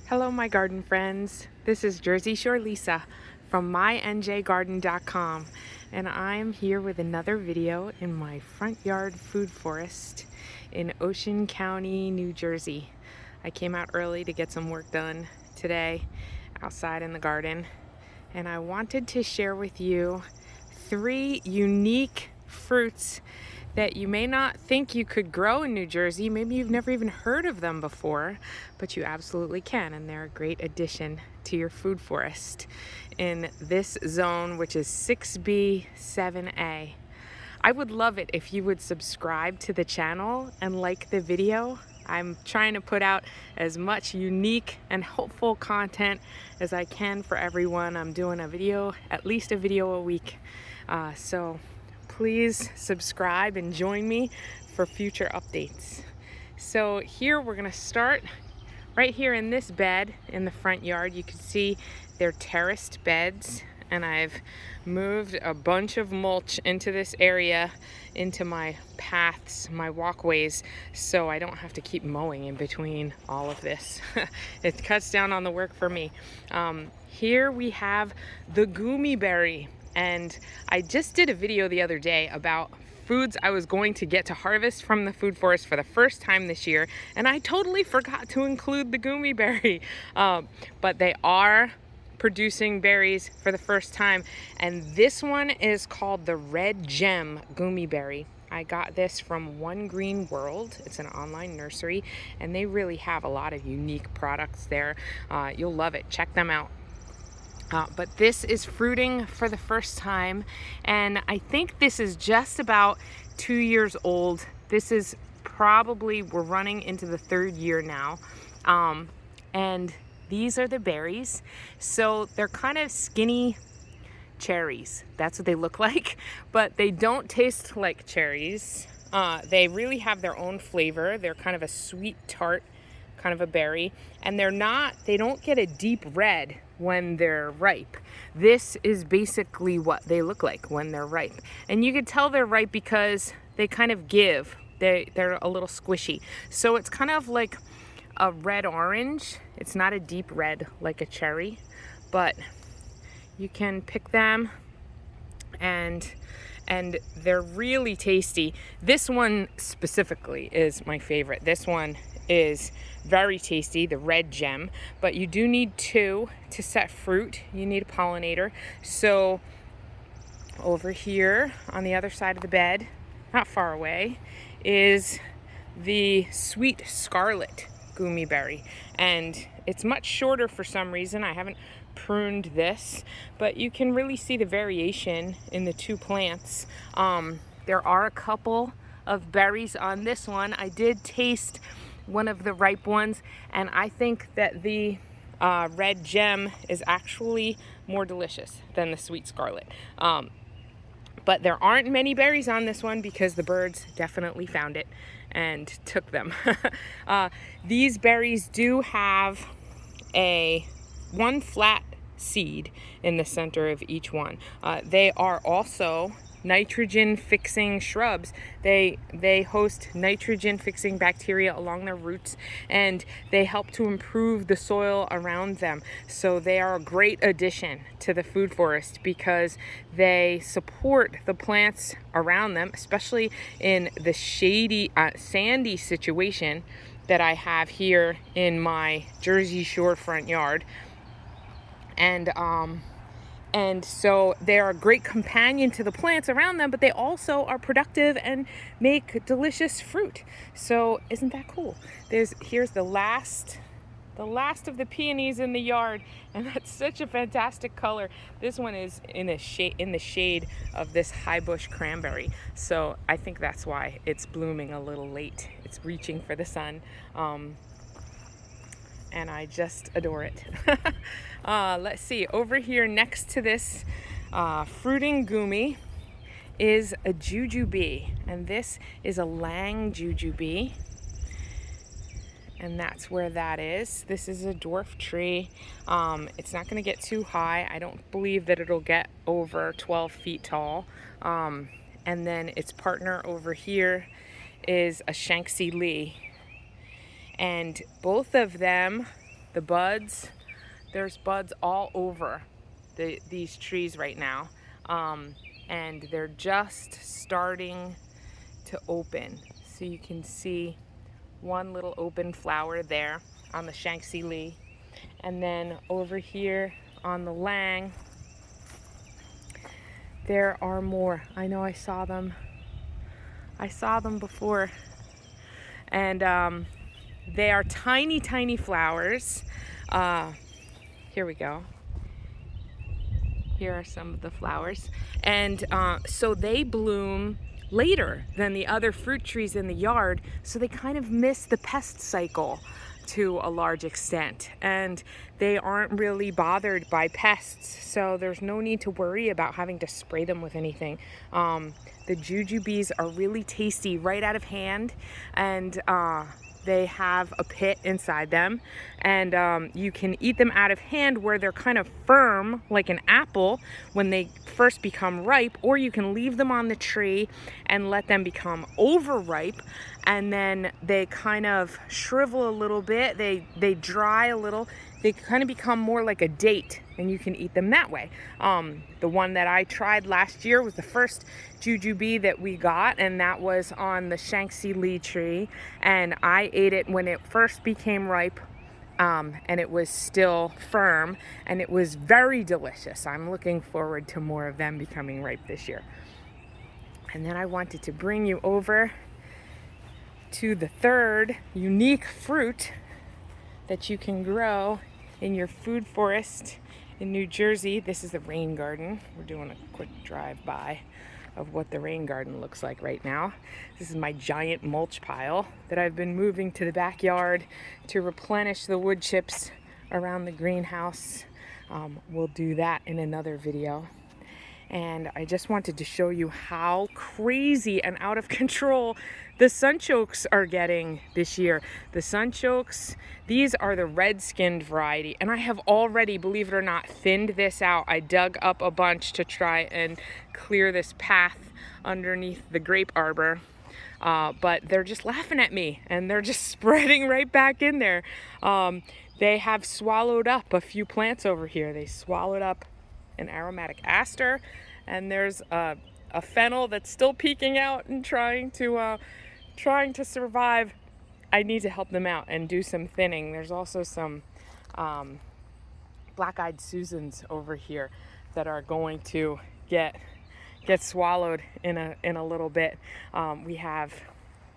Hello, my garden friends. This is Jersey Shore Lisa from MyNJGarden.com, and I'm here with another video in my front yard food forest in Ocean County, New Jersey. I came out early to get some work done today outside in the garden, and I wanted to share with you 3 unique fruits that you may not think you could grow in New Jersey. Maybe you've never even heard of them before, but you absolutely can, and they're a great addition to your food forest in this zone, which is 6B 7A. I would love it if you would subscribe to the channel and like the video. I'm trying to put out as much unique and helpful content as I can for everyone. I'm doing a video, at least a video a week. So please subscribe and join me for future updates. So here we're gonna start right here in this bed in the front yard. You can see they're terraced beds, and I've moved a bunch of mulch into this area, into my paths, my walkways, so I don't have to keep mowing in between all of this. It cuts down on the work for me. Here we have the Goumi berry. And I just did a video the other day about foods I was going to get to harvest from the food forest for the first time this year, and I totally forgot to include the Goumi berry. But they are producing berries for the first time, and this one is called the Red Gem Goumi berry. I got this from One Green World. It's an online nursery, and they really have a lot of unique products there. You'll love it. Check them out. But this is fruiting for the first time, and I think this is just about 2 years old. This is probably, we're running into the 3rd year now. And these are the berries. So they're kind of skinny cherries. That's what they look like, but they don't taste like cherries. They really have their own flavor. They're kind of a sweet tart kind of a berry, and they don't get a deep red when they're ripe. This is basically what they look like when they're ripe, and you can tell they're ripe because they kind of give. They're a little squishy, so it's kind of like a red orange. It's not a deep red like a cherry, but you can pick them, and they're really tasty. This one specifically is my favorite. This one is very tasty, the Red Gem, but you do need 2 to set fruit. You need a pollinator. So over here on the other side of the bed, not far away, is the Sweet Scarlet Goumi berry, and it's much shorter for some reason. I haven't pruned this, but you can really see the variation in the 2 plants. There are a couple of berries on this one. I did taste one of the ripe ones, and I think that the Red Gem is actually more delicious than the Sweet Scarlet. But there aren't many berries on this one because the birds definitely found it and took them. These berries do have one flat seed in the center of each one. They are also nitrogen fixing shrubs. They host nitrogen fixing bacteria along their roots, and they help to improve the soil around them. So they are a great addition to the food forest because they support the plants around them, especially in the shady, sandy situation that I have here in my Jersey Shore front yard. And so they're a great companion to the plants around them, but they also are productive and make delicious fruit. So isn't that cool? Here's the last of the peonies in the yard, and that's such a fantastic color. This one is in the shade of this high bush cranberry. So I think that's why it's blooming a little late. It's reaching for the sun. And I just adore it. Let's see, over here next to this fruiting Goumi is a jujube, and this is a lang jujube, and that's where that is. This is a dwarf tree. It's not going to get too high. I don't believe that it'll get over 12 feet tall. And then its partner over here is a Shanxi Li. And both of them, the buds. There's buds all over these trees right now. And they're just starting to open. So you can see one little open flower there on the Shanxi Li. And then over here on the Lang, there are more. I know I saw them. I saw them before. And they are tiny, tiny flowers. Here we go. Here are some of the flowers. And so they bloom later than the other fruit trees in the yard, so they kind of miss the pest cycle to a large extent, and they aren't really bothered by pests, so there's no need to worry about having to spray them with anything. The jujubes are really tasty right out of hand, and they have a pit inside them, and you can eat them out of hand where they're kind of firm like an apple when they first become ripe, or you can leave them on the tree and let them become overripe, and then they kind of shrivel a little bit, they dry a little, they kind of become more like a date, and you can eat them that way. The one that I tried last year was the first jujube that we got, and that was on the Shanxi Li tree, and I ate it when it first became ripe, and it was still firm, and it was very delicious. I'm looking forward to more of them becoming ripe this year. And then I wanted to bring you over to the third unique fruit that you can grow in your food forest in New Jersey. This is the rain garden. We're doing a quick drive-by of what the rain garden looks like right now. This is my giant mulch pile that I've been moving to the backyard to replenish the wood chips around the greenhouse. We'll do that in another video. And I just wanted to show you how crazy and out of control the sunchokes are getting this year. The sunchokes, these are the red-skinned variety, and I have already, believe it or not, thinned this out. I dug up a bunch to try and clear this path underneath the grape arbor, but they're just laughing at me, and they're just spreading right back in there. They have swallowed up a few plants over here. They swallowed up an aromatic aster, and there's a fennel that's still peeking out and trying to survive. I need to help them out and do some thinning. There's also some black-eyed Susans over here that are going to get swallowed in a little bit. We have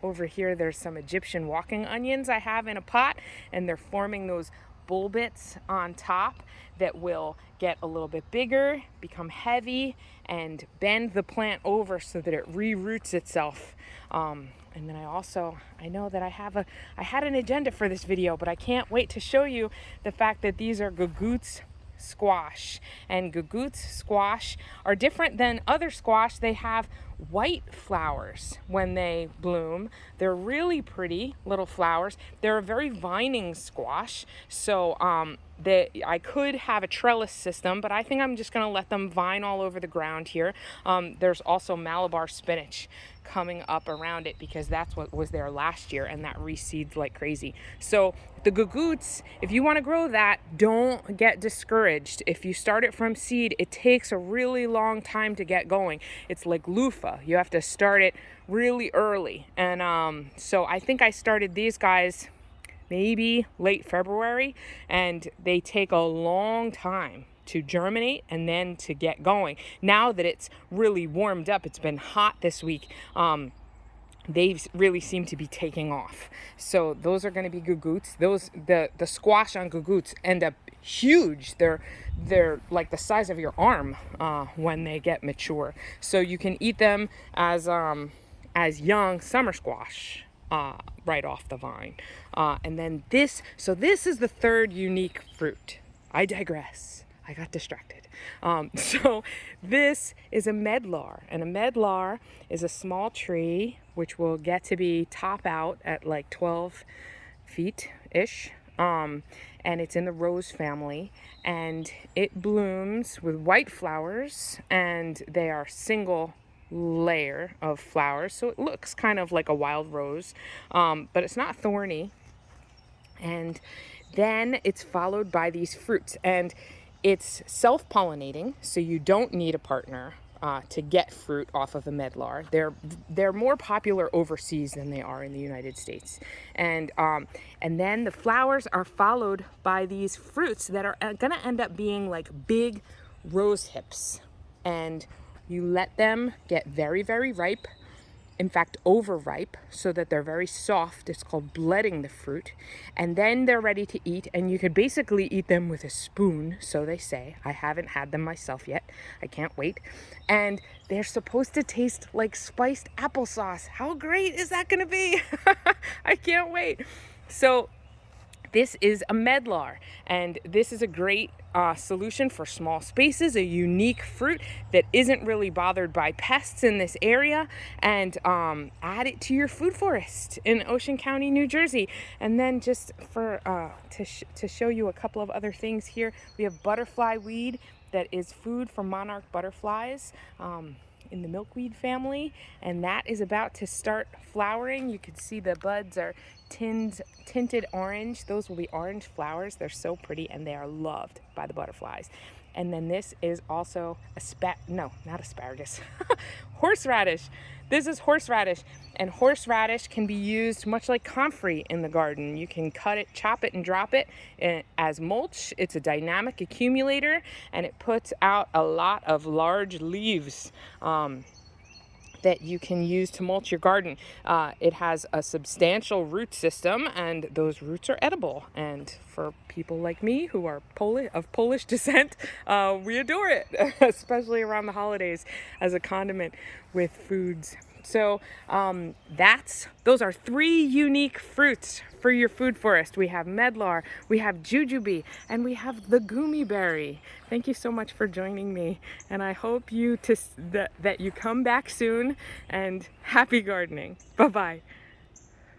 over here, there's some Egyptian walking onions I have in a pot, and they're forming those bull bits on top that will get a little bit bigger, become heavy, and bend the plant over so that it re-roots itself. And then I know that I had an agenda for this video, but I can't wait to show you the fact that these are gagoots squash. And gagoots squash are different than other squash. They have white flowers when they bloom. They're really pretty little flowers. They're a very vining squash, so I could have a trellis system, but I think I'm just going to let them vine all over the ground here. There's also Malabar spinach coming up around it because that's what was there last year, and that reseeds like crazy. So the gagoots, if you want to grow that, don't get discouraged. If you start it from seed, it takes a really long time to get going. It's like loofah. You have to start it really early. And so I think I started these guys maybe late February, and they take a long time to germinate and then to get going. Now that it's really warmed up, it's been hot this week, they really seem to be taking off. So those are going to be gagoots. The squash on gagoots end up huge. They're like the size of your arm when they get mature. So you can eat them as young summer squash right off the vine. And then this is the third unique fruit. I digress. I got distracted. So this is a medlar, and a medlar is a small tree which will get to be top out at like 12 feet-ish. And it's in the rose family, and it blooms with white flowers, and they are single layer of flowers, so it looks kind of like a wild rose, but it's not thorny. And Then it's followed by these fruits, and it's self-pollinating, so you don't need a partner to get fruit off of a medlar. They're more popular overseas than they are in the United States. And then the flowers are followed by these fruits that are gonna end up being like big rose hips. And you let them get very, very ripe. In fact, overripe, so that they're very soft. It's called bledding the fruit. And then they're ready to eat, and you could basically eat them with a spoon, so they say. I haven't had them myself yet. I can't wait. And they're supposed to taste like spiced applesauce. How great is that gonna be? I can't wait. So this is a medlar, and this is a great solution for small spaces, a unique fruit that isn't really bothered by pests in this area, and add it to your food forest in Ocean County, New Jersey. And then just for to show you a couple of other things here, we have butterfly weed that is food for monarch butterflies. In the milkweed family, and that is about to start flowering. You can see the buds are tinted orange. Those will be orange flowers. They're so pretty, and they are loved by the butterflies. And then this is also not asparagus, horseradish. This is horseradish, and horseradish can be used much like comfrey in the garden. You can cut it, chop it, and drop it as mulch. It's a dynamic accumulator, and it puts out a lot of large leaves that you can use to mulch your garden. It has a substantial root system, and those roots are edible. And for people like me who are of Polish descent, we adore it, especially around the holidays as a condiment with foods. So those are 3 unique fruits for your food forest. We have medlar, we have jujube, and we have the Goumi berry. Thank you so much for joining me, and I hope that you come back soon, and happy gardening. Bye-bye.